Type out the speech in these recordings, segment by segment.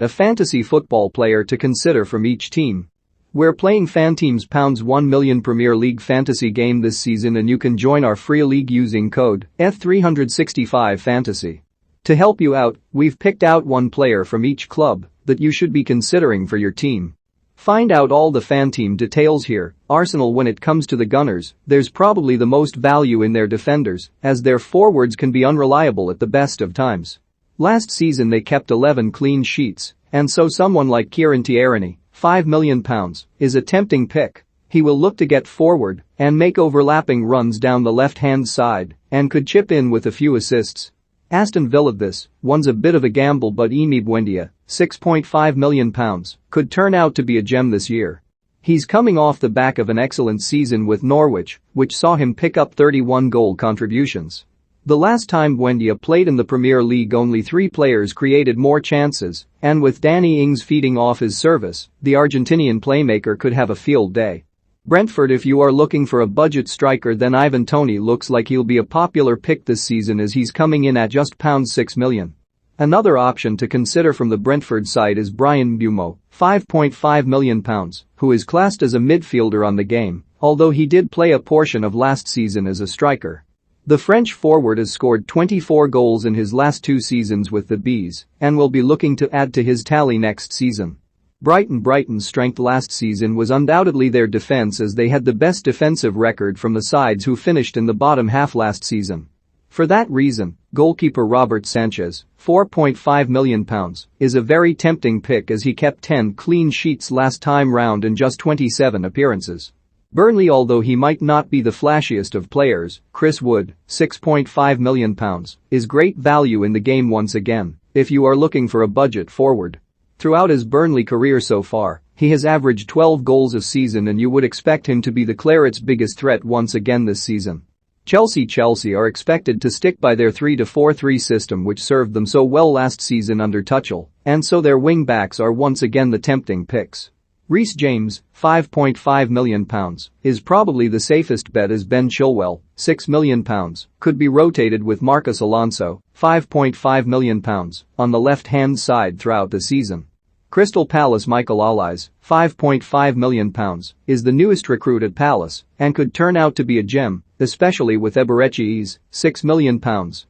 A fantasy football player to consider from each team. We're playing Fanteam's £1 million Premier League fantasy game this season and you can join our free league using code F365fantasy. To help you out, we've picked out one player from each club that you should be considering for your team. Find out all the Fanteam details here. Arsenal. When it comes to the Gunners, there's probably the most value in their defenders, as their forwards can be unreliable at the best of times. Last season they kept 11 clean sheets, and so someone like Kieran Tierney, £5 million, is a tempting pick. He will look to get forward and make overlapping runs down the left-hand side and could chip in with a few assists. Aston Villa. This one's a bit of a gamble, but Emi Buendia, £6.5 million, could turn out to be a gem this year. He's coming off the back of an excellent season with Norwich, which saw him pick up 31 goal contributions. The last time Buendia played in the Premier League, only 3 players created more chances, and with Danny Ings feeding off his service, the Argentinian playmaker could have a field day. Brentford. If you are looking for a budget striker, then Ivan Toney looks like he'll be a popular pick this season as he's coming in at just £6 million. Another option to consider from the Brentford side is Brian Mbeumo, £5.5 million, who is classed as a midfielder on the game, although he did play a portion of last season as a striker. The French forward has scored 24 goals in his last 2 seasons with the Bees and will be looking to add to his tally next season. Brighton's strength last season was undoubtedly their defense, as they had the best defensive record from the sides who finished in the bottom half last season. For that reason, goalkeeper Robert Sanchez, £4.5 million, is a very tempting pick as he kept 10 clean sheets last time round in just 27 appearances. Burnley. Although he might not be the flashiest of players, Chris Wood, £6.5 million, is great value in the game once again if you are looking for a budget forward. Throughout his Burnley career so far, he has averaged 12 goals a season, and you would expect him to be the Claret's biggest threat once again this season. Chelsea are expected to stick by their 3-4-3 system, which served them so well last season under Tuchel, and so their wing-backs are once again the tempting picks. Reece James, £5.5 million, is probably the safest bet, as Ben Chilwell, £6 million, could be rotated with Marcus Alonso, £5.5 million, on the left-hand side throughout the season. Crystal Palace. Michael Olise, £5.5 million, is the newest recruit at Palace and could turn out to be a gem, especially with Eberechi's £6 million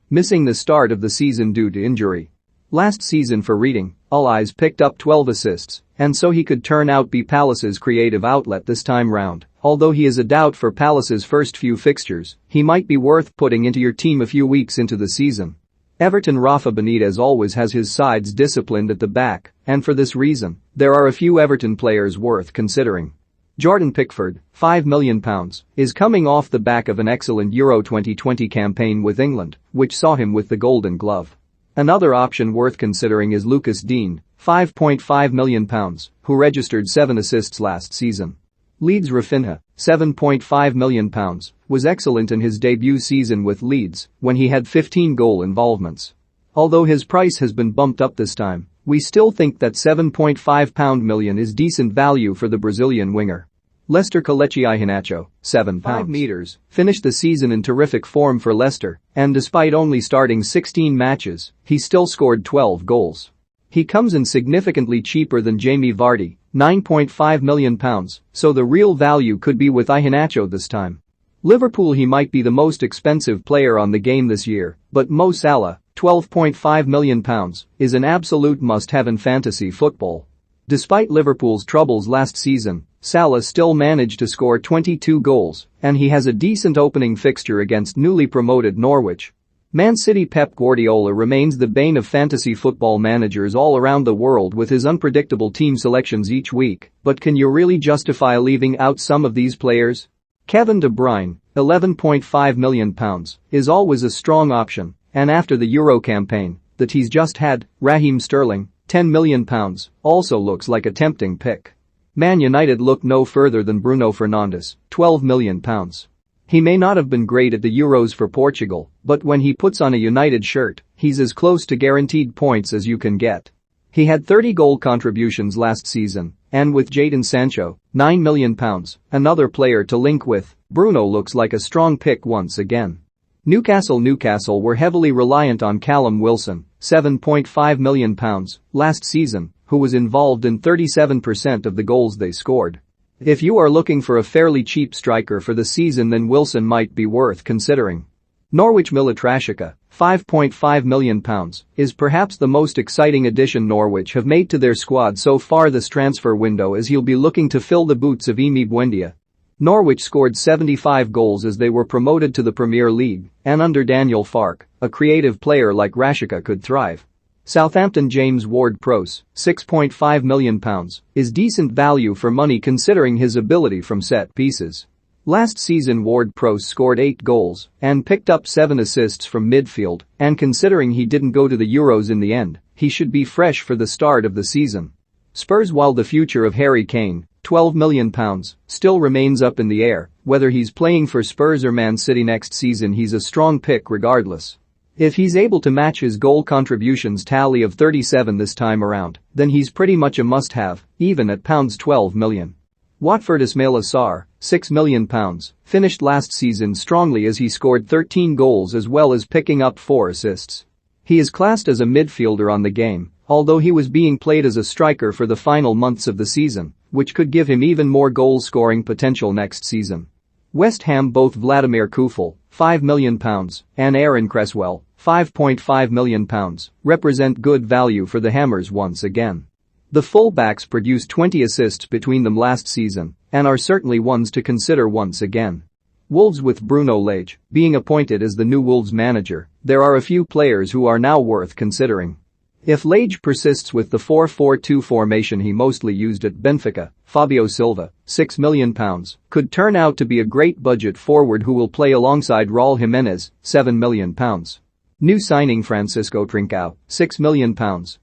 missing the start of the season due to injury. Last season for Reading, Olise picked up 12 assists, and so he could turn out be Palace's creative outlet this time round. Although he is a doubt for Palace's first few fixtures, he might be worth putting into your team a few weeks into the season. Everton. Rafa Benitez always has his sides disciplined at the back, and for this reason, there are a few Everton players worth considering. Jordan Pickford, £5 million, is coming off the back of an excellent Euro 2020 campaign with England, which saw him with the Golden Glove. Another option worth considering is Lucas Digne, £5.5 million, who registered 7 assists last season. Leeds. Rafinha, £7.5 million, was excellent in his debut season with Leeds when he had 15 goal involvements. Although his price has been bumped up this time, we still think that £7.5 million is decent value for the Brazilian winger. Leicester. Kelechi Iheanacho, 7 meters, finished the season in terrific form for Leicester, and despite only starting 16 matches, he still scored 12 goals. He comes in significantly cheaper than Jamie Vardy, £9.5 million, so the real value could be with Iheanacho this time. Liverpool. He might be the most expensive player on the game this year, but Mo Salah, £12.5 million, is an absolute must-have in fantasy football. Despite Liverpool's troubles last season, Salah still managed to score 22 goals, and he has a decent opening fixture against newly promoted Norwich. Man City. Pep Guardiola remains the bane of fantasy football managers all around the world with his unpredictable team selections each week, but can you really justify leaving out some of these players? Kevin De Bruyne, £11.5 million, is always a strong option, and after the Euro campaign that he's just had, Raheem Sterling, £10 million, also looks like a tempting pick. Man United look no further than Bruno Fernandes, £12 million. He may not have been great at the Euros for Portugal, but when he puts on a United shirt, he's as close to guaranteed points as you can get. He had 30 goal contributions last season, and with Jadon Sancho, £9 million, another player to link with, Bruno looks like a strong pick once again. Newcastle were heavily reliant on Callum Wilson, £7.5 million, last season, who was involved in 37% of the goals they scored. If you are looking for a fairly cheap striker for the season, then Wilson might be worth considering. Norwich Milotrashica, £5.5 million, is perhaps the most exciting addition Norwich have made to their squad so far this transfer window, as he'll be looking to fill the boots of Emi Buendia. Norwich scored 75 goals as they were promoted to the Premier League, and under Daniel Farke, a creative player like Rashica could thrive. Southampton James Ward-Prowse, £6.5 million, is decent value for money considering his ability from set pieces. Last season Ward-Prowse scored 8 goals and picked up 7 assists from midfield, and considering he didn't go to the Euros in the end, he should be fresh for the start of the season. Spurs, while the future of Harry Kane, £12 million, still remains up in the air, whether he's playing for Spurs or Man City next season, he's a strong pick regardless. If he's able to match his goal contributions tally of 37 this time around, then he's pretty much a must-have, even at £12 million. Watford Ismail Assar, £6 million, finished last season strongly as he scored 13 goals as well as picking up 4 assists. He is classed as a midfielder on the game, although he was being played as a striker for the final months of the season, which could give him even more goal-scoring potential next season. West Ham both Vladimir Kufel, £5 million, and Aaron Cresswell, £5.5 million, represent good value for the Hammers once again. The fullbacks produced 20 assists between them last season and are certainly ones to consider once again. Wolves with Bruno Lage being appointed as the new Wolves manager, there are a few players who are now worth considering. If Lage persists with the 4-4-2 formation he mostly used at Benfica, Fabio Silva, £6 million, could turn out to be a great budget forward who will play alongside Raul Jimenez, £7 million. New signing Francisco Trincao, £6 million,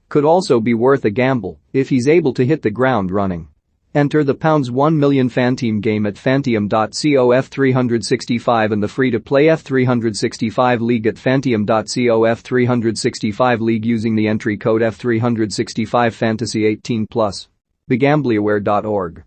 could also be worth a gamble if he's able to hit the ground running. Enter the £1 million Fanteam game at fantium.co F365 and the free-to-play F365 League at fantium.co F365 League using the entry code F365 Fantasy 18+. BeGambleAware.org